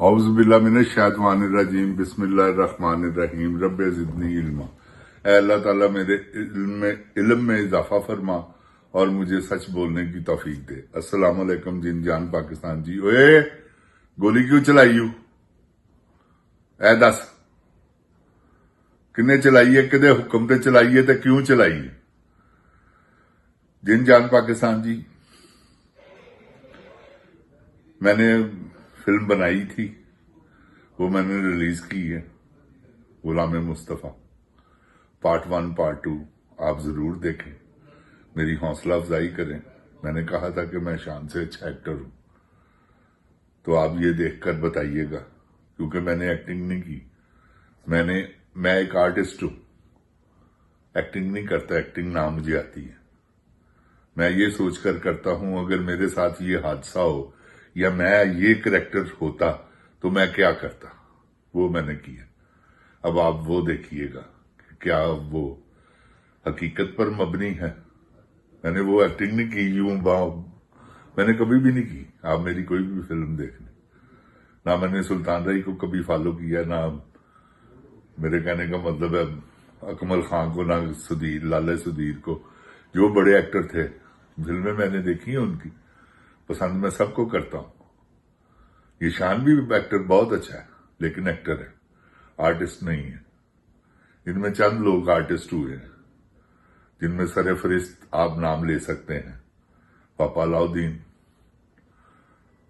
اعوذ باللہ من الشیطان الرجیم بسم اللہ الرحمن الرحیم رب زدنی علما۔ اے اللہ تعالیٰ میرے علم میں اضافہ فرما اور مجھے سچ بولنے کی توفیق دے۔ السلام علیکم جن جان پاکستان جی۔ اوے گولی کیوں چلائی ہو؟ اے دس کنے چلائی ہے، کدے حکم تے چلائی ہے تے کیوں چلائی ہے؟ جن جان پاکستان جی، میں نے فلم بنائی تھی، وہ میں نے ریلیز کی ہے، غلام مصطفیٰ پارٹ 1 پارٹ 2 آپ ضرور دیکھیں، میری حوصلہ افزائی کریں۔ میں نے کہا تھا کہ میں شان سے اچھا ایکٹر ہوں، تو آپ یہ دیکھ کر بتائیے گا، کیونکہ میں نے ایکٹنگ نہیں کی۔ میں ایک آرٹسٹ ہوں، ایکٹنگ نہیں کرتا، ایکٹنگ نہ مجھے آتی ہے۔ میں یہ سوچ کر کرتا ہوں اگر میرے ساتھ یہ حادثہ ہو یا میں یہ کریکٹر ہوتا تو میں کیا کرتا، وہ میں نے کیا۔ اب آپ وہ دیکھیے گا کہ کیا وہ حقیقت پر مبنی ہے۔ میں نے وہ ایکٹنگ نہیں کی، یوں میں نے کبھی بھی نہیں کی۔ آپ میری کوئی بھی فلم دیکھ لیں، نہ میں نے سلطان رائی کو کبھی فالو کیا، نہ میرے کہنے کا مطلب ہے اکمل خان کو، نہ لالے سدیر کو، جو بڑے ایکٹر تھے فلمیں میں نے دیکھی ہیں، ان کی پسند میں سب کو کرتا ہوں۔ یہ شان بھی ایکٹر بہت اچھا ہے، لیکن ایکٹر ہے، آرٹسٹ نہیں ہے۔ ان میں چند لوگ آرٹسٹ ہوئے ہیں، جن میں سر فہرست آپ نام لے سکتے ہیں پاپا علاؤدین،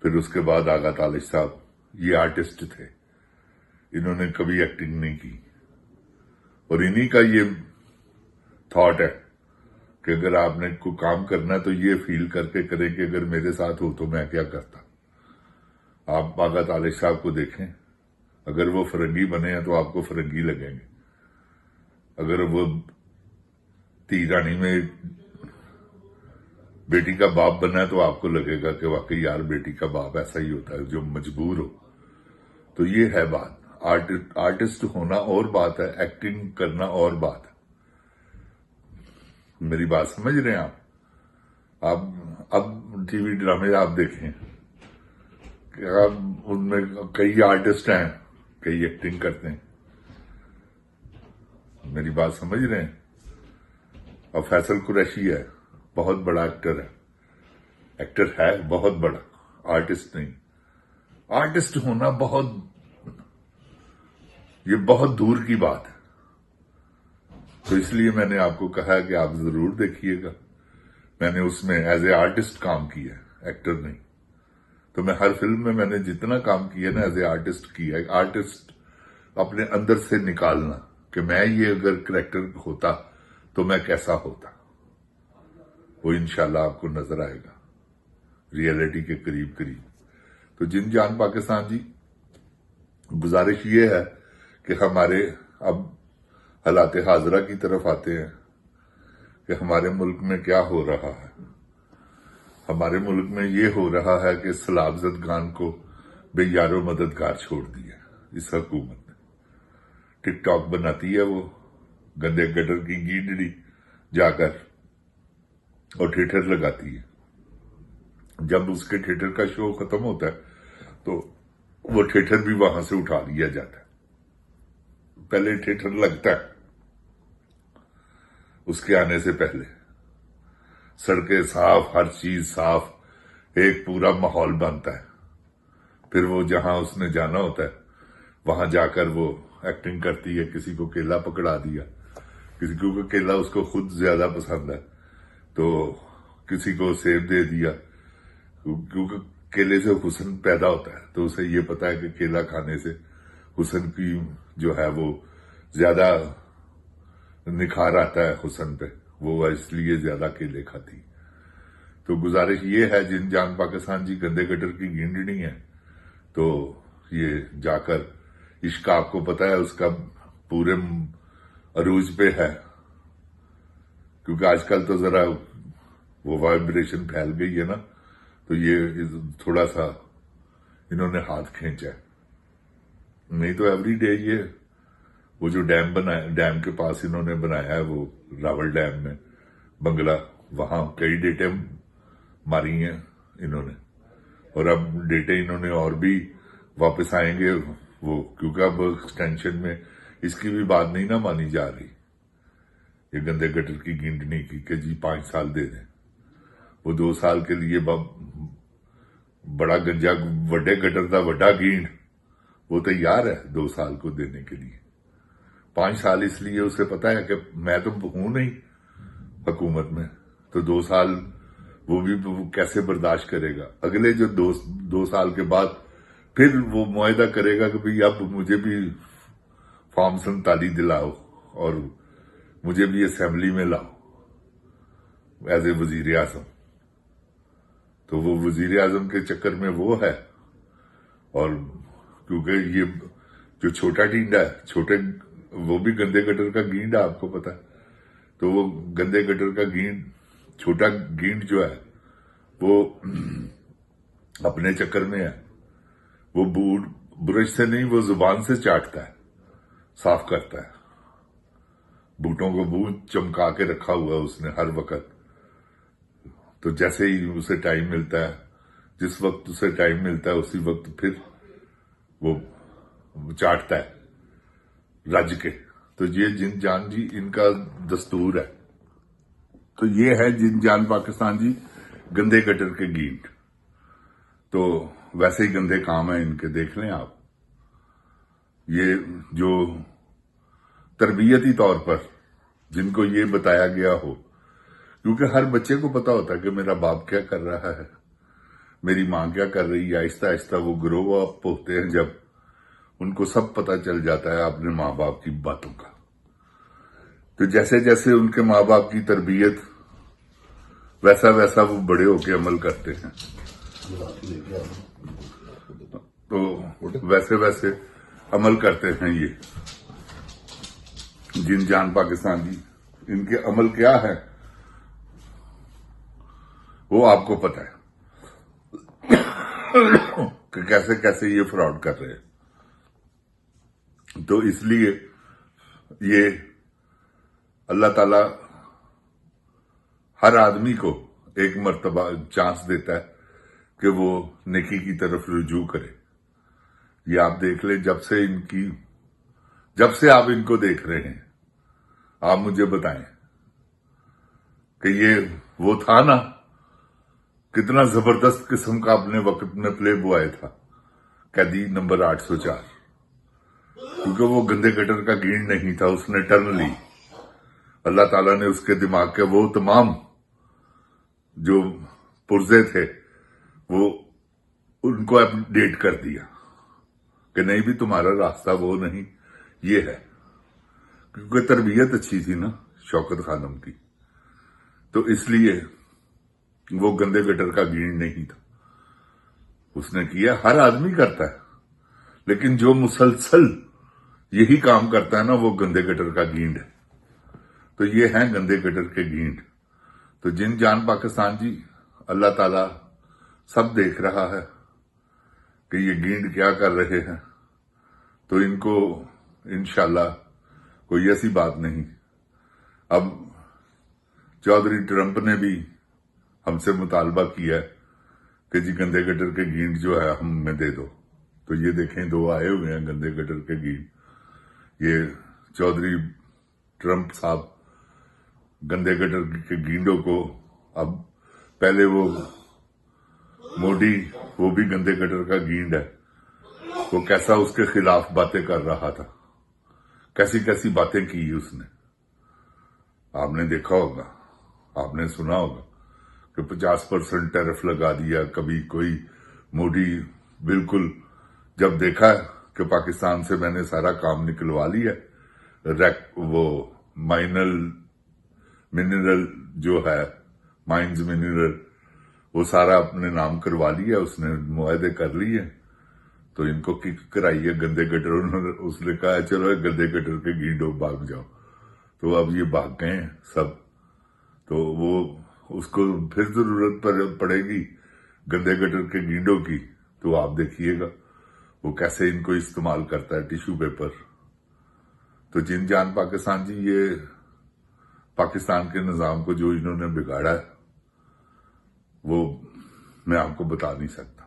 پھر اس کے بعد آغا طالش صاحب، یہ آرٹسٹ تھے، انہوں نے کبھی ایکٹنگ نہیں کی۔ اور انہی کا یہ تھاٹ ہے کہ اگر آپ نے کوئی کام کرنا ہے تو یہ فیل کر کے کریں کہ اگر میرے ساتھ ہو تو میں کیا کرتا۔ آپ آغا طالش صاحب کو دیکھیں، اگر وہ فرنگی بنے ہیں تو آپ کو فرنگی لگیں گے، اگر وہ تی رانی میں بیٹی کا باپ بنا ہے تو آپ کو لگے گا کہ واقعی یار بیٹی کا باپ ایسا ہی ہوتا ہے جو مجبور ہو۔ تو یہ ہے بات، آرٹسٹ ہونا اور بات ہے، ایکٹنگ کرنا اور بات ہے۔ میری بات سمجھ رہے ہیں آپ؟ اب ٹی وی ڈرامے آپ دیکھیں کہ اب ان میں کئی آرٹسٹ ہیں، کئی ایکٹنگ کرتے ہیں۔ میری بات سمجھ رہے ہیں؟ اب فیصل قریشی ہے، بہت بڑا ایکٹر ہے بہت بڑا، آرٹسٹ نہیں۔ آرٹسٹ ہونا یہ بہت دور کی بات ہے۔ تو اس لیے میں نے آپ کو کہا کہ آپ ضرور دیکھیے گا۔ میں نے اس میں ایز اے آرٹسٹ کام کیا ہے، ایکٹر نہیں۔ تو میں ہر فلم میں نے جتنا کام کیا نا ایز اے آرٹسٹ کیا ہے۔ آرٹسٹ اپنے اندر سے نکالنا کہ میں یہ اگر کریکٹر ہوتا تو میں کیسا ہوتا، وہ انشاءاللہ آپ کو نظر آئے گا ریئلٹی کے قریب قریب۔ تو جن جان پاکستان جی، گزارش یہ ہے کہ ہمارے اب حالات حاضرہ کی طرف آتے ہیں کہ ہمارے ملک میں کیا ہو رہا ہے۔ ہمارے ملک میں یہ ہو رہا ہے کہ سلاب زدگان کو بے یار و مددگار چھوڑ دیا اس حکومت نے۔ ٹک ٹاک بناتی ہے وہ گندے گٹر کی گیڈڑی جا کر اور تھیٹر لگاتی ہے۔ جب اس کے تھیٹر کا شو ختم ہوتا ہے تو وہ تھیٹر بھی وہاں سے اٹھا لیا جاتا ہے۔ پہلے تھیٹر لگتا ہے، اس کے آنے سے پہلے سڑکیں صاف، ہر چیز صاف، ایک پورا ماحول بنتا ہے۔ پھر وہ جہاں اس نے جانا ہوتا ہے وہاں جا کر وہ ایکٹنگ کرتی ہے۔ کسی کو کیلا پکڑا دیا، کسی کو کیلا اس کو خود زیادہ پسند ہے تو کسی کو سیب دے دیا، کیونکہ کیلے سے حسن پیدا ہوتا ہے، تو اسے یہ پتا ہے کہ کیلا کھانے سے حسن کی جو ہے وہ زیادہ نکھار آتا ہے حسن پہ، وہ اس لیے زیادہ کیلے کھاتی۔ تو گزارش یہ ہے جن جان پاکستان جی، گندے گٹر کی گینڈڑی ہے تو یہ جا کر عشق، آپ کو پتا ہے اس کا پورے عروج پہ ہے، کیونکہ آج کل تو ذرا وہ وائبریشن پھیل گئی ہے نا، تو یہ تھوڑا سا انہوں نے ہاتھ کھینچا ہے۔ نہیں تو ایوری ڈے یہ وہ جو ڈیم کے پاس انہوں نے بنایا ہے، وہ راول ڈیم میں بنگلہ، وہاں کئی ڈیٹیں ماری ہیں انہوں نے، اور اب ڈیٹیں انہوں نے اور بھی واپس آئیں گے وہ، کیونکہ اب ایکسٹینشن میں اس کی بھی بات نہیں نہ مانی جا رہی، یہ گندے گٹر کی گینڈنی کی کہ جی 5 سال دے دیں. وہ 2 سال کے لیے بڑا گنجا وڈے گٹر دا وڈا گینڈ وہ تیار ہے 2 سال کو دینے کے لیے. 5 سال اس لیے اسے پتا ہے کہ میں تو ہوں نہیں حکومت میں، تو 2 سال وہ بھی کیسے برداشت کرے گا. اگلے جو 2 سال کے بعد پھر وہ معاہدہ کرے گا کہ بھئی اب مجھے بھی فارم 47 دلاؤ اور مجھے بھی اسمبلی میں لاؤ ایز اے وزیر اعظم. تو وہ وزیر اعظم کے چکر میں وہ ہے، اور کیونکہ یہ جو چھوٹا ٹینڈا ہے، وہ بھی گندے گٹر کا گینڈ ہے، آپ کو پتا ہے. تو وہ گندے گٹر کا گینڈ، چھوٹا گینڈ جو ہے وہ اپنے چکر میں ہے. وہ برش سے نہیں، وہ زبان سے چاٹتا ہے، صاف کرتا ہے. بوٹوں کو بہت چمکا کے رکھا ہوا ہے اس نے ہر وقت. تو جیسے ہی اسے ٹائم ملتا ہے، جس وقت اسے ٹائم ملتا ہے اسی وقت پھر وہ چاٹتا ہے رج کے. تو یہ جن جان جی ان کا دستور ہے. تو یہ ہے جن جان پاکستان جی گندے گٹر کے گینڈ. تو ویسے ہی گندے کام ہیں ان کے، دیکھ لیں آپ. یہ جو تربیتی طور پر جن کو یہ بتایا گیا ہو، کیونکہ ہر بچے کو پتا ہوتا ہے کہ میرا باپ کیا کر رہا ہے، میری ماں کیا کر رہی ہے. آہستہ آہستہ وہ گرو اپ ہوتے ہیں، جب ان کو سب پتا چل جاتا ہے اپنے ماں باپ کی باتوں کا. تو جیسے جیسے ان کے ماں باپ کی تربیت ویسا ویسا وہ بڑے ہو کے عمل کرتے ہیں. تو ویسے ویسے عمل کرتے ہیں یہ جن جان پاکستان جی. ان کے عمل کیا ہے وہ آپ کو پتا ہے کہ کیسے کیسے یہ فراڈ کر رہے ہیں. تو اس لیے یہ اللہ تعالی ہر آدمی کو ایک مرتبہ چانس دیتا ہے کہ وہ نیکی کی طرف رجوع کرے. یہ آپ دیکھ لیں، جب سے آپ ان کو دیکھ رہے ہیں، آپ مجھے بتائیں کہ یہ وہ تھا نا، کتنا زبردست قسم کا اپنے وقت میں پلے بوائے تھا، قیدی نمبر 804. کیونکہ وہ گندے گٹر کا گینڈ نہیں تھا، اس نے ٹرن لی. اللہ تعالیٰ نے اس کے دماغ کے وہ تمام جو پرزے تھے وہ ان کو اپڈیٹ کر دیا کہ نہیں بھی تمہارا راستہ وہ نہیں، یہ ہے. کیونکہ تربیت اچھی تھی نا شوکت خانم کی، تو اس لیے وہ گندے گٹر کا گینڈ نہیں تھا. اس نے کیا، ہر آدمی کرتا ہے، لیکن جو مسلسل یہی کام کرتا ہے نا وہ گندے گٹر کا گینڈ ہے. تو یہ ہیں گندے گٹر کے گینڈ. تو جن جان پاکستان جی اللہ تعالیٰ سب دیکھ رہا ہے کہ یہ گینڈ کیا کر رہے ہیں. تو ان کو انشاءاللہ کوئی ایسی بات نہیں. اب چودھری ٹرمپ نے بھی ہم سے مطالبہ کیا ہے کہ جی گندے گٹر کے گینڈ جو ہے ہمیں دے دو. تو یہ دیکھیں 2 آئے ہوئے ہیں گندے گٹر کے گینڈ. یہ چودھری ٹرمپ صاحب گندے گٹر کے گینڈوں کو، اب پہلے وہ مودی، وہ بھی گندے گٹر کا گینڈ ہے. وہ کیسا اس کے خلاف باتیں کر رہا تھا، کیسی کیسی باتیں کی اس نے. آپ نے دیکھا ہوگا، آپ نے سنا ہوگا کہ 50% ٹیرف لگا دیا. کبھی کوئی مودی بالکل جب دیکھا کہ پاکستان سے میں نے سارا کام نکلوا لیا، وہ منرل جو ہے، مائنز منرل، وہ سارا اپنے نام کروا لیا، اس نے معاہدے کر لیے. تو ان کو کک کرائی ہے گندے گٹر. اس نے کہا چلو گندے گٹر کے گینڈوں بھاگ جاؤ. تو اب یہ بھاگ گئے ہیں سب. تو وہ اس کو پھر ضرورت پڑے گی گندے گٹر کے گینڈوں کی، تو آپ دیکھیے گا وہ کیسے ان کو استعمال کرتا ہے، ٹیشو پیپر. تو جن جان پاکستان جی یہ پاکستان کے نظام کو جو انہوں نے بگاڑا ہے وہ میں آپ کو بتا نہیں سکتا،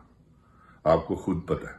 آپ کو خود پتہ ہے.